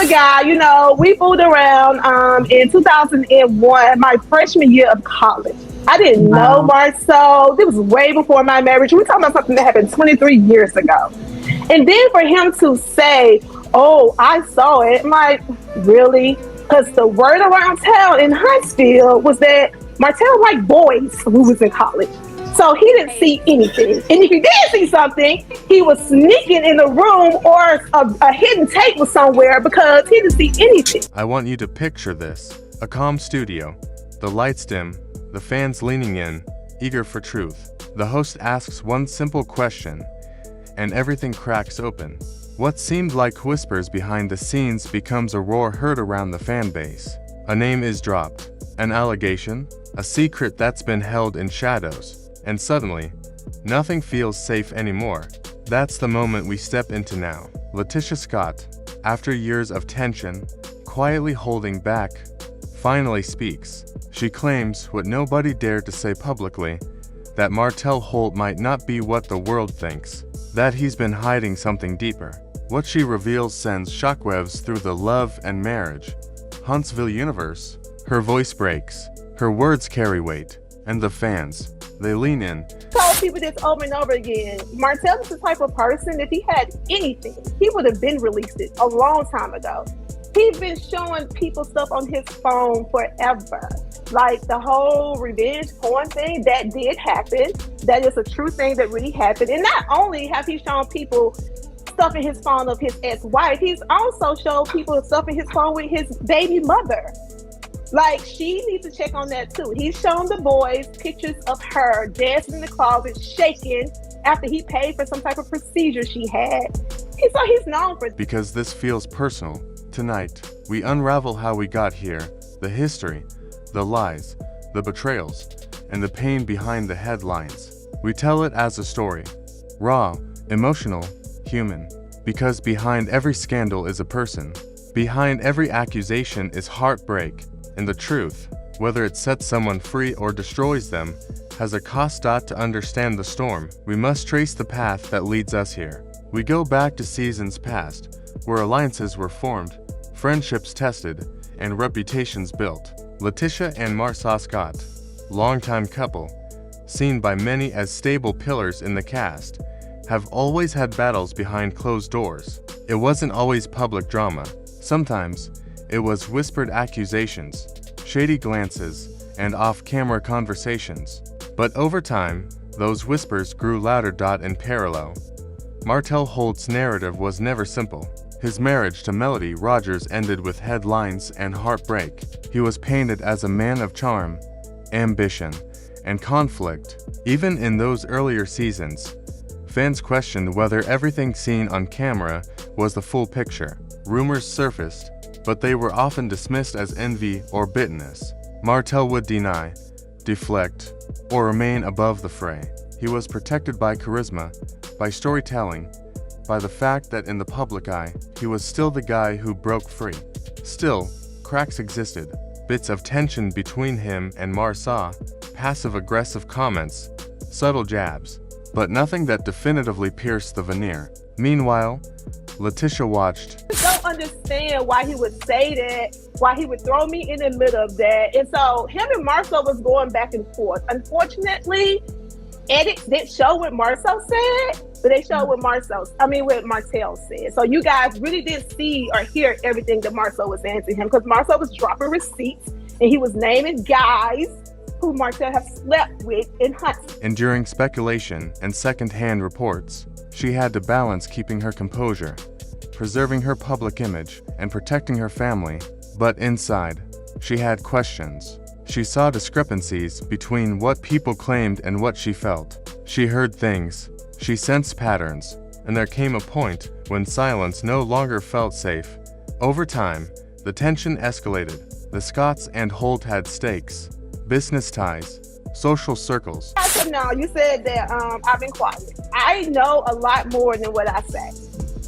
regular guy, we moved around in 2001, my freshman year of college. I didn't know Wow. Marcel. This was way before my marriage. We're talking about something that happened 23 years ago. And then for him to say, oh, I saw it, I'm like, really? Because the word around town in Huntsville was that Martell liked boys who was in college. So he didn't see anything. And if he did see something, he was sneaking in the room or a hidden tape was somewhere because he didn't see anything. I want you to picture this. A calm studio. The lights dim, the fans leaning in, eager for truth. The host asks one simple question, and everything cracks open. What seemed like whispers behind the scenes becomes a roar heard around the fan base. A name is dropped, an allegation, a secret that's been held in shadows. And suddenly, nothing feels safe anymore. That's the moment we step into now. LaTisha Scott, after years of tension, quietly holding back, finally speaks. She claims what nobody dared to say publicly, that Martell Holt might not be what the world thinks, that he's been hiding something deeper. What she reveals sends shockwaves through the love and marriage Huntsville universe. Her voice breaks, her words carry weight, and the fans, they lean in. Told people this over and over again. Martell is the type of person, if he had anything, he would have been released it a long time ago. He's been showing people stuff on his phone forever. Like the whole revenge porn thing, that did happen. That is a true thing that really happened. And not only have he shown people stuff in his phone of his ex-wife, he's also showed people stuff in his phone with his baby mother. Like, she needs to check on that too. He's shown the boys pictures of her dancing in the closet, shaking after he paid for some type of procedure she had. So he's known for. Because this feels personal, tonight, we unravel how we got here, the history, the lies, the betrayals, and the pain behind the headlines. We tell it as a story, raw, emotional, human. Because behind every scandal is a person. Behind every accusation is heartbreak. And the truth, whether it sets someone free or destroys them, has a cost. To understand the storm, we must trace the path that leads us here. We go back to seasons past, where alliances were formed, friendships tested, and reputations built. LaTisha and Martell Scott, longtime couple, seen by many as stable pillars in the cast, have always had battles behind closed doors. It wasn't always public drama. Sometimes, it was whispered accusations, shady glances, and off-camera conversations. But over time, those whispers grew louder. In parallel, Martell Holt's narrative was never simple. His marriage to Melody Rogers ended with headlines and heartbreak. He was painted as a man of charm, ambition, and conflict. Even in those earlier seasons, fans questioned whether everything seen on camera was the full picture. Rumors surfaced, but they were often dismissed as envy or bitterness. Martell would deny, deflect, or remain above the fray. He was protected by charisma, by storytelling, by the fact that in the public eye, he was still the guy who broke free. Still, cracks existed, bits of tension between him and Martell, passive-aggressive comments, subtle jabs, but nothing that definitively pierced the veneer. Meanwhile, LaTisha watched. I don't understand why he would say that, why he would throw me in the middle of that. And so him and Marcel was going back and forth. Unfortunately, edits didn't show what Marcel said, but they showed what what Martell said. So you guys really didn't see or hear everything that Marcel was saying to him, because Marcel was dropping receipts and he was naming guys who Martell have slept with in Huntsville. Enduring speculation and second-hand reports, she had to balance keeping her composure, preserving her public image, and protecting her family. But inside, she had questions. She saw discrepancies between what people claimed and what she felt. She heard things, she sensed patterns, and there came a point when silence no longer felt safe. Over time, the tension escalated. The Scotts and Holt had stakes, business ties, social circles. So now you said that I've been quiet. I know a lot more than what I say.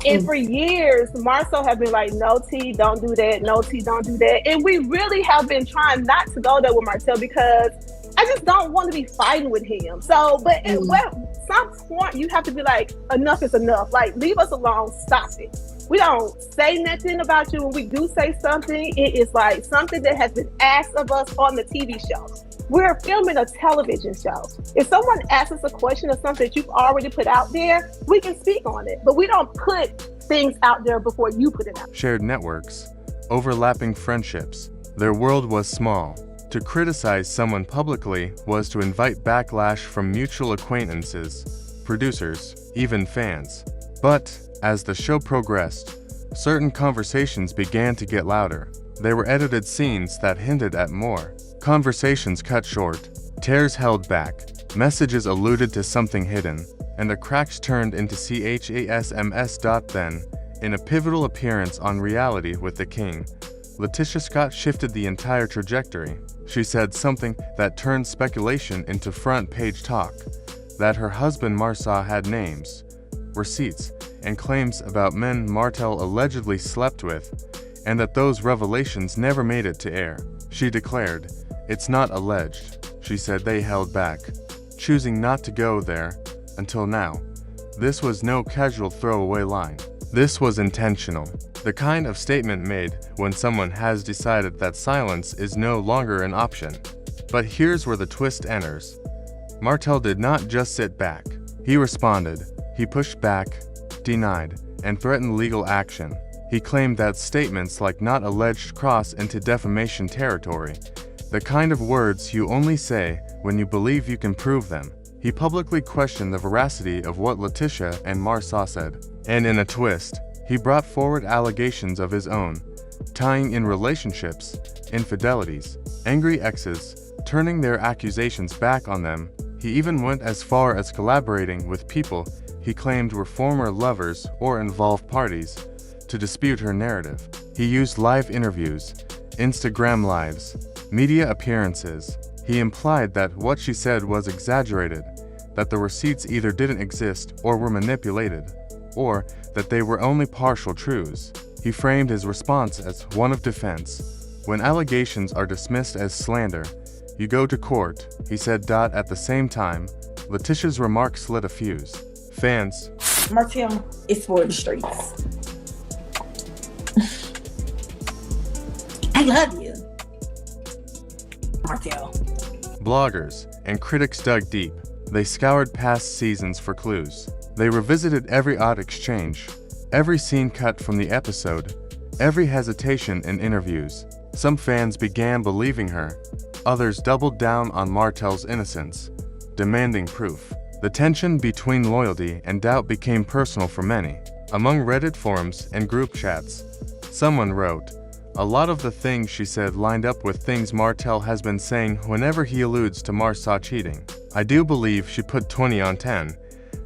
And for years, Marcel have been like, no, T, don't do that. No, T, don't do that. And we really have been trying not to go there with Martell because I just don't want to be fighting with him. So, but at some point, you have to be like, enough is enough. Like, leave us alone. Stop it. We don't say nothing about you. When we do say something, it is like something that has been asked of us on the TV show. We're filming a television show. If someone asks us a question or something that you've already put out there, we can speak on it. But we don't put things out there before you put it out. Shared networks, overlapping friendships. Their world was small. To criticize someone publicly was to invite backlash from mutual acquaintances, producers, even fans. But as the show progressed, certain conversations began to get louder. There were edited scenes that hinted at more. Conversations cut short, tears held back, messages alluded to something hidden, and the cracks turned into CHASMS. Then, in a pivotal appearance on Reality with the King, LaTisha Scott shifted the entire trajectory. She said something that turned speculation into front-page talk, that her husband Martell had names, receipts, and claims about men Martell allegedly slept with, and that those revelations never made it to air. She declared, "It's not alleged." She said they held back, choosing not to go there until now. This was no casual throwaway line. This was intentional. The kind of statement made when someone has decided that silence is no longer an option. But here's where the twist enters. Martell did not just sit back. He responded. He pushed back, denied, and threatened legal action. He claimed that statements like "not alleged" cross into defamation territory, the kind of words you only say when you believe you can prove them. He publicly questioned the veracity of what LaTisha and Martell said. And in a twist, he brought forward allegations of his own, tying in relationships, infidelities, angry exes, turning their accusations back on them. He even went as far as collaborating with people he claimed were former lovers or involved parties to dispute her narrative. He used live interviews, Instagram lives, media appearances. He implied that what she said was exaggerated, that the receipts either didn't exist or were manipulated, or that they were only partial truths. He framed his response as one of defense. When allegations are dismissed as slander, you go to court, he said. At the same time, LaTisha's remarks lit a fuse. Fans, Martell is for the streets. I love you, Martell. bloggers, and critics dug deep. They scoured past seasons for clues. They revisited every odd exchange, every scene cut from the episode, every hesitation in interviews. Some fans began believing her. Others doubled down on Martell's innocence, demanding proof. The tension between loyalty and doubt became personal for many. Among Reddit forums and group chats, someone wrote, "A lot of the things she said lined up with things Martell has been saying whenever he alludes to Martell cheating. I do believe she put 20 on 10.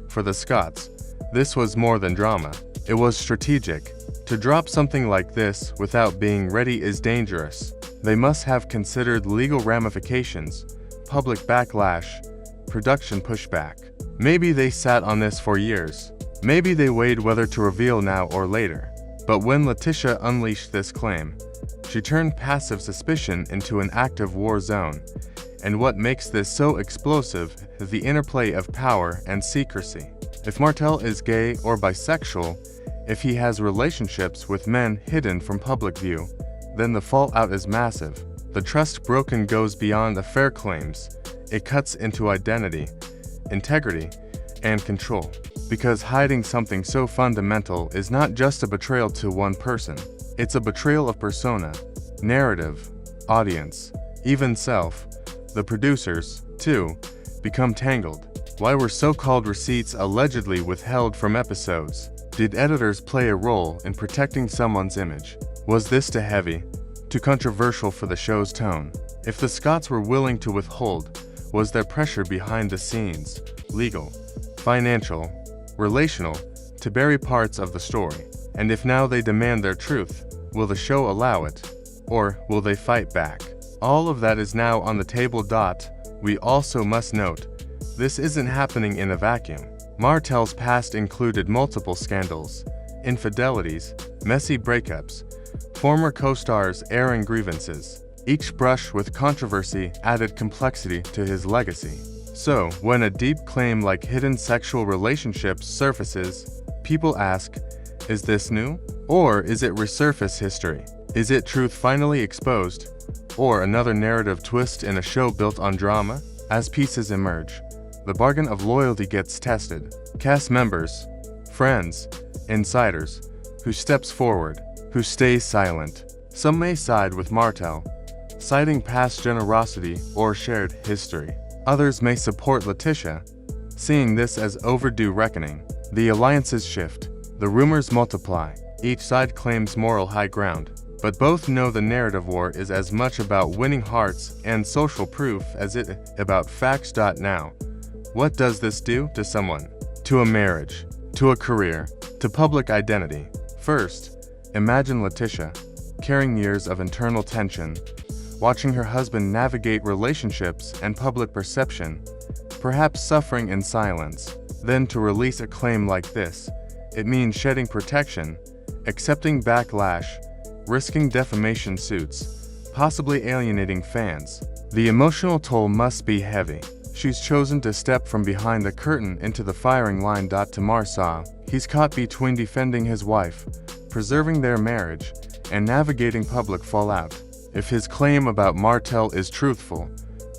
For the Scotts, this was more than drama. It was strategic. To drop something like this without being ready is dangerous. They must have considered legal ramifications, public backlash, production pushback. Maybe they sat on this for years. Maybe they weighed whether to reveal now or later. But when LaTisha unleashed this claim, she turned passive suspicion into an active war zone. And what makes this so explosive is the interplay of power and secrecy. If Martell is gay or bisexual, if he has relationships with men hidden from public view, then the fallout is massive. The trust broken goes beyond the fair claims. It cuts into identity, integrity, and control. Because hiding something so fundamental is not just a betrayal to one person. It's a betrayal of persona, narrative, audience, even self. The producers, too, become tangled. Why were so-called receipts allegedly withheld from episodes? Did editors play a role in protecting someone's image? Was this too heavy, too controversial for the show's tone? If the Scotts were willing to withhold, was there pressure behind the scenes, legal, financial, relational, to bury parts of the story? And if now they demand their truth, will the show allow it? Or will they fight back? All of that is now on the table. We also must note, this isn't happening in a vacuum. Martell's past included multiple scandals, infidelities, messy breakups, former co-stars airing grievances. Each brush with controversy added complexity to his legacy. So, when a deep claim like hidden sexual relationships surfaces, people ask, Is this new? Or is it resurface history? Is it truth finally exposed? Or another narrative twist in a show built on drama? As pieces emerge, the bargain of loyalty gets tested. Cast members, friends, insiders, who steps forward, who stays silent. Some may side with Martell, citing past generosity or shared history. Others may support LaTisha, seeing this as overdue reckoning. The alliances shift, the rumors multiply. Each side claims moral high ground, but both know the narrative war is as much about winning hearts and social proof as it about facts. Now, what does this do to someone? To a marriage, to a career, to public identity? First, imagine LaTisha, carrying years of internal tension, watching her husband navigate relationships and public perception, perhaps suffering in silence. Then to release a claim like this, it means shedding protection, accepting backlash, risking defamation suits, possibly alienating fans. The emotional toll must be heavy. She's chosen to step from behind the curtain into the firing line. To Martell, he's caught between defending his wife, preserving their marriage, and navigating public fallout. If his claim about Martell is truthful,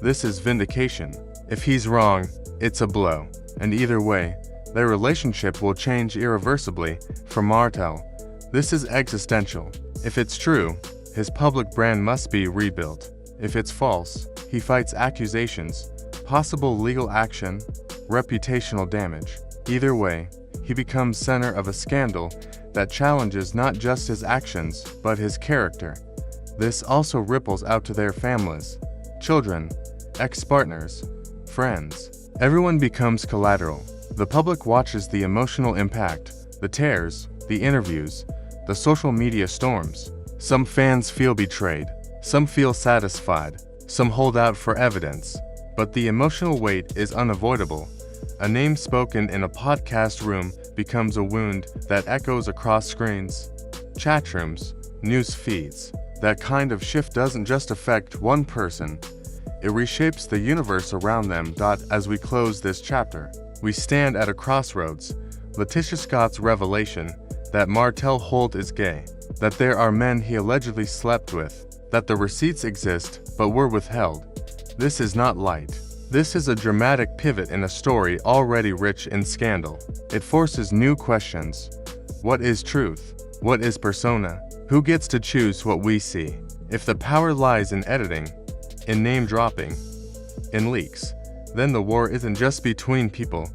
this is vindication. If he's wrong, it's a blow. And either way, their relationship will change irreversibly. For Martell, this is existential. If it's true, his public brand must be rebuilt. If it's false, he fights accusations, possible legal action, reputational damage. Either way, he becomes center of a scandal that challenges not just his actions, but his character. This also ripples out to their families, children, ex-partners, friends. Everyone becomes collateral. The public watches the emotional impact, the tears, the interviews, the social media storms. Some fans feel betrayed, some feel satisfied, some hold out for evidence. But the emotional weight is unavoidable. A name spoken in a podcast room becomes a wound that echoes across screens, chat rooms, news feeds. That kind of shift doesn't just affect one person, it reshapes the universe around them. As we close this chapter, we stand at a crossroads. LaTisha Scott's revelation that Martell Holt is gay, that there are men he allegedly slept with, that the receipts exist but were withheld. This is not light. This is a dramatic pivot in a story already rich in scandal. It forces new questions. What is truth? What is persona? Who gets to choose what we see? If the power lies in editing, in name dropping, in leaks, then the war isn't just between people,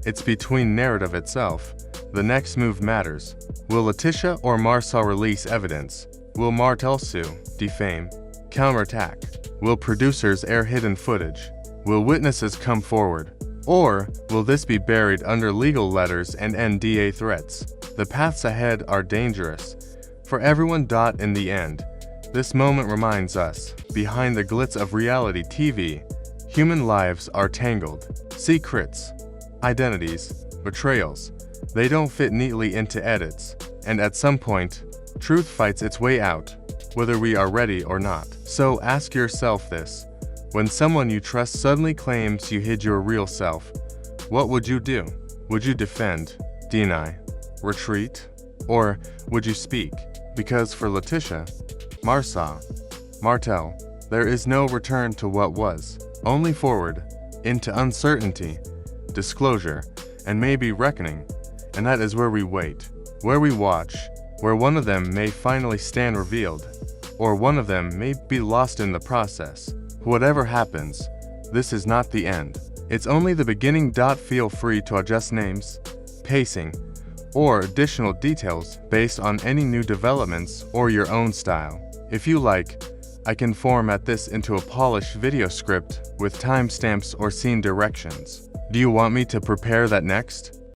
it's between narrative itself. The next move matters. Will LaTisha or Martell release evidence? Will Martell sue, defame, counterattack? Will producers air hidden footage? Will witnesses come forward? Or will this be buried under legal letters and NDA threats? The paths ahead are dangerous for everyone. In the end, this moment reminds us, behind the glitz of reality TV, human lives are tangled. Secrets, identities, betrayals, they don't fit neatly into edits, and at some point, truth fights its way out, whether we are ready or not. So ask yourself this: when someone you trust suddenly claims you hid your real self, what would you do? Would you defend, deny, retreat, or would you speak? Because for LaTisha, Martell, there is no return to what was, only forward, into uncertainty, disclosure, and maybe reckoning. And that is where we wait, where we watch, where one of them may finally stand revealed, or one of them may be lost in the process. Whatever happens, this is not the end. It's only the beginning. Feel free to adjust names, pacing, or additional details based on any new developments or your own style. If you like, I can format this into a polished video script with timestamps or scene directions. Do you want me to prepare that next?